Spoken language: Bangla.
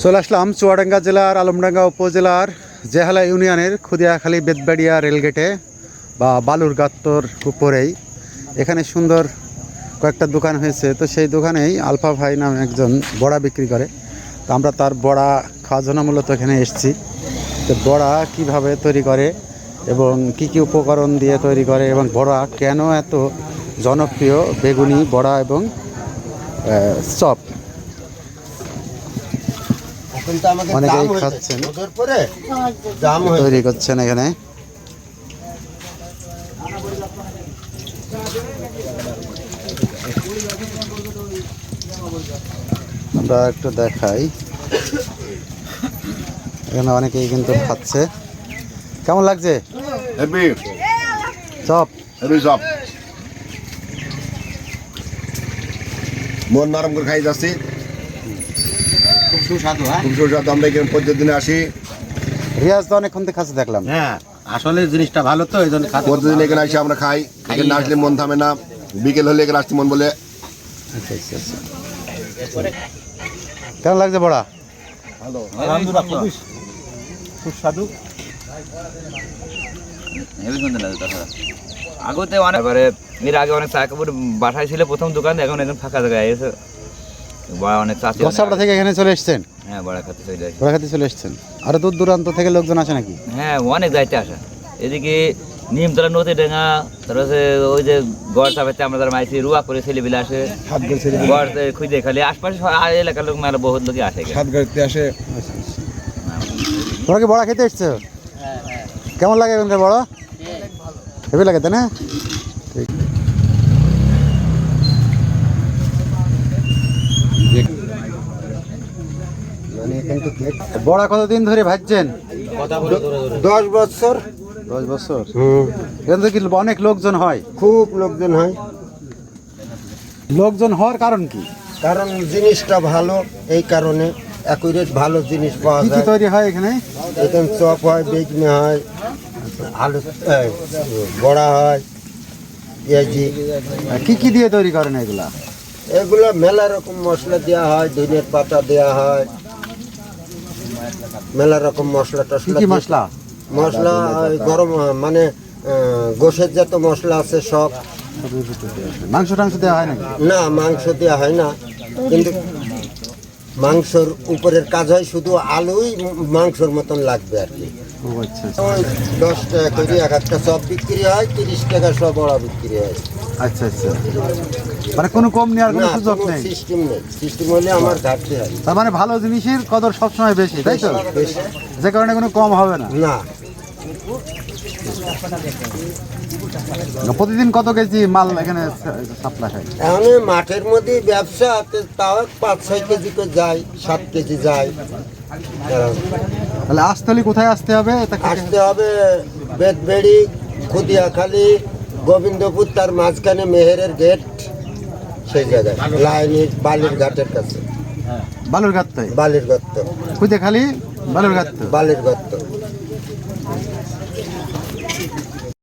চলে আসলাম চুয়াডাঙ্গা জেলার আলমডাঙ্গা উপজেলার জেহালা ইউনিয়নের খুদিয়াখালী বেতবাড়িয়া রেলগেটে বা বালুরগাত্তর উপরেই এখানে সুন্দর কয়েকটা দোকান হয়েছে। তো সেই দোকানেই আলফা ভাই নামে একজন বড়া বিক্রি করে। তো আমরা তার বড়া খাওয়ার জন্য মূলত এখানে এসেছি। তো বড়া কিভাবে তৈরি করে এবং কি কি উপকরণ দিয়ে তৈরি করে এবং বড়া কেন এত জনপ্রিয়, বেগুনি বড়া এবং চপ অনেকেই খাচ্ছেন, তৈরি করছেন এখানে। আমরা একটু দেখাই, এখানে অনেকেই কিন্তু খাচ্ছে। কেমন লাগছে চপ? মন নরম করে খাই যাচ্ছি, খুব সুস্বাদু। খুব সুস্বাদু। আমরা এখানে প্রতিদিন আসি। রিয়াজ তো অনেকক্ষণ থেকে খাচ্ছে দেখলাম। হ্যাঁ, আসলে জিনিসটা ভালো, তো এই জন্য প্রতিদিন এখানে আসি আমরা খাই। এখানে না আসলে মন থামে না, বিকেল হলে এখানে আসতে মন বলে। আচ্ছা আচ্ছা আচ্ছা, কেমন লাগছে বড়া? ভালো, আলহামদুলিল্লাহ, সুস্বাদু। আগতে অনেক এর আগে অনেক চা কাপড় বাসায় ছিল প্রথম দোকান, এখন একদম ফাঁকা জায়গায় এসে বড়া অনেক চাচি গসাবড়া থেকে এখানে চলে এসছেন? হ্যাঁ, বড়া খেতে চলে আসে। বড়া খেতে চলে এসছেন। আরো দূর দূরান্ত থেকে লোকজন আসে নাকি? হ্যাঁ, অনেক যাইতে আসে। এদিকে নিমতলা নদী ডেঙ্গা, তারপর ওই যে গড় চাপাইতে আমরা যারা মাইছি রুয়া করে ছেলেবেলে আসে, গড় খুঁজে খালি আশপাশে এলাকার লোক মেলা বহুত লোকই আসে। তোমরা কি বড়া খেতে এসছো? কেমন লাগে এখানকার বড়া? হেভি লাগে তাই না? বড়া কতদিন ধরে ভাজছেন? 10 বছর। 10 বছর। এখান থেকে অনেক লোকজন হয়? খুব লোকজন হয়। লোকজন হওয়ার কারণ কি? কারণ জিনিসটা ভালো, এই কারণে অ্যাকুরেট ভালো জিনিস পাওয়া কি কি যায়। তৈরি হয় এখানে? এখানে চপ হয়, বেগনি হয়, আলু বড়া হয়, পেঁয়াজি। কি কি দিয়ে তৈরি করেন এগুলা? এগুলো মেলা রকম মশলা দেওয়া হয়, ধনিয়ার পাতা দেওয়া হয়, মেলা রকম মশলা কি টসলা কি দিয়ে- মশলা? মশলা গরম মানে গোশের যত মশলা আছে সব। মাংস টাংস দেওয়া হয় নাকি? না, মাংস দেওয়া হয় না, কিন্তু মাংসর উপরের কাজ হয় শুধু আলুই মাংসর মতন লাগবে আর কি। ও আচ্ছা আচ্ছা 10 টাকা করে এক একটা চপ বিক্রি হয়, 30 টাকা সব বড়া বিক্রি হয়। আচ্ছা আচ্ছা, মানে কোনো কম নেওয়ার কোনো না, সুযোগ কোনো নেই? সিস্টেম নেই। সিস্টেম হলে আমার ঘাটতি হয়। তার মানে ভালো জিনিসের কদর সবসময় বেশি, তাই তো? বেশি। যে কারণে কোনো কম হবে না। না, প্রতিদিন কত কেজি মাল এখানে সাপ্লাই হয়? এখন এই মাঠের মধ্যে ব্যবসা, তাও 5-6 কেজি করে যায়, 7 কেজি যায়। তাহলে আসতে হলে কোথায় আসতে হবে? আসতে হবে বেতবেড়ি, খুদিয়াখালী, গোবিন্দপুর, তার মাঝখানে মেহেরের গেট, সেই জায়গায় লাইনের বালির ঘাটের কাছে। বালুরঘাট থেকে? বালির গর্ত, খুদে খালি বালুরঘাট। বালির গর্ত।